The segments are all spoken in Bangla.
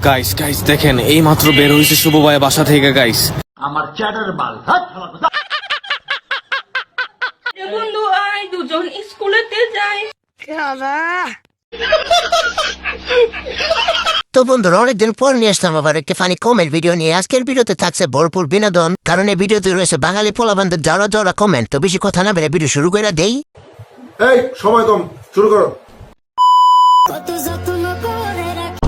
গাইস গাইস দেখেন এই মাত্র বের হয়েছে শুভ ভাই বাসা থেকে গাইস। আমার চ্যাটার মাল বন্ধু আয় দুজন স্কুলেতে যাই। তো বন্ধুরা অনেকদিন পর নিয়ে আসলাম আবার একটি ফানি কমেন্ট ভিডিও নিয়ে। আজকের ভিডিওতে থাকছে ভরপুর বিনোদন, কারণ এই ভিডিওতে রয়েছে বাঙালি পোলাবানদের যারা যারা কমেন্ট। তো বেশি কথা না বেড়ে ভিডিও শুরু করে দেই। এই সময় কম, শুরু করো। কত যত্ন করে রাখি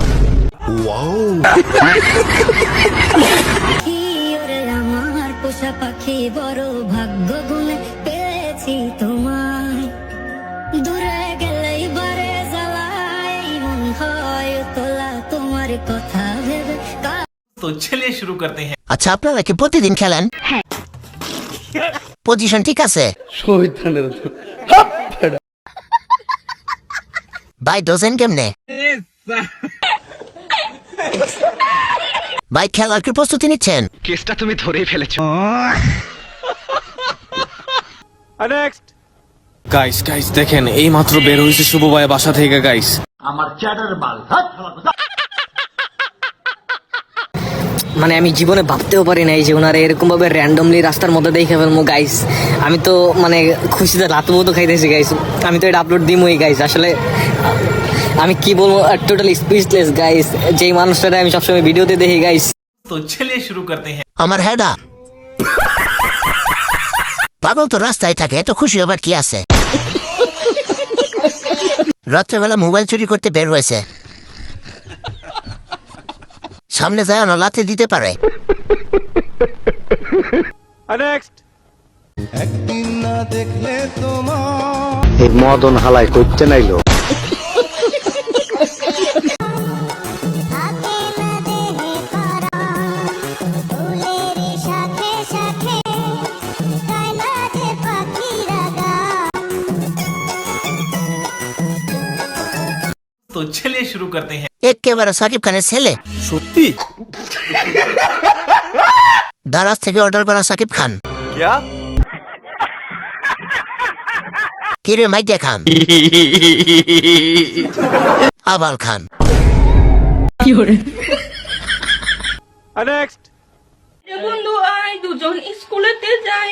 ওরে আমার পোষা পাখি, বড় ভাগ্য গুনে পেয়েছি তোমায়। দূরে গেলেই বারে জ্বালাই মন হয় তোলা তোমার কথা ভেবে। তো চলিए शुरू करते हैं। আচ্ছা আপনারা কি প্রতিদিন খেলেন? পজিশন ঠিক আছে? ভাই ডোজেন কেমনে? ভাই খেলার কি প্রস্তুতি নিচ্ছেন? কেসটা তুমি ধরেই ফেলেছো। গাইস গাইস দেখেন এই মাত্র বের হয়েছে শুভ ভাই বাসা থেকে গাইস। আমার চ্যাটার মাল মানে আমি জীবনে ভাবতেও পারি নাই যে ওনারা এরকম ভাবে র্যান্ডমলি রাস্তার মধ্যে দেখে ফেলবো গাইস। আমি তো মানে খুশিতে লাতবতো খাইতেছি গাইস। আমি তো এটা আপলোড দিমই গাইস। আসলে আমি কি বলবো, টোটালি স্পিচলেস গাইস। যেই মানুষটারে আমি সবসময় ভিডিওতে দেখি গাইস। তো চলিए शुरू करते हैं। আমার হেডা পাগল তো রাস্তায় থাকে, এত খুশি হবার কি আছে? রাত্রেবেলা মোবাইল চুরি করতে বের হয়েছে, সামনে যায় না লাথি দিতে পারে। মদন হালাই করতে নাইলো। तो चलिए शुरू करते हैं। একেবারে সাকিব খানের ছেলে। সত্যি? দারাজ থেকে অর্ডার করা সাকিব খান। কিরে মাইডিয়া খান, আবাল খান। বন্ধু আয় দুজন স্কুলেতে যাই।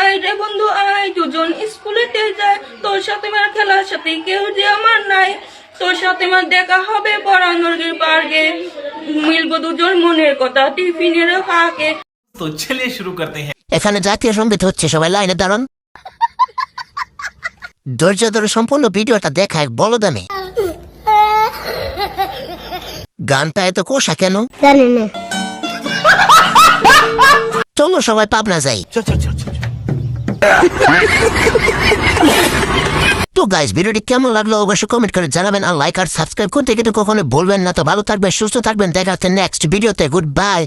আয় রে বন্ধু আয় দুজন স্কুলেতে যায়। তোর সাথে আমার খেলার সাথে কেউ যে আমার নাই। তোর সাথে আমার দেখা হবে পড়ানোর পার্কে। মিলবো দুজন মনের কথা টিফিনের ফাঁকে। तो चलिए शुरू करते हैं। এখানে জাতীয় সঙ্গীত হচ্ছে, সবাই লাইনে দাঁড়ান। ধৈর্য ধরে সম্পূর্ণ ভিডিওটা দেখায় বলদামে। গানটা এত কোষা কেন জানি না। চলো সবাই পাবনা যাই। তো গাইস ভিডিওটি কেমন লাগলো অবশ্যই কমেন্ট করে জানাবেন, আর লাইক আর সাবস্ক্রাইব করতে কিন্তু কখনো বলবেন না। তো ভালো থাকবেন, সুস্থ থাকবেন, দেখা হচ্ছে নেক্সট ভিডিওতে। Good bye.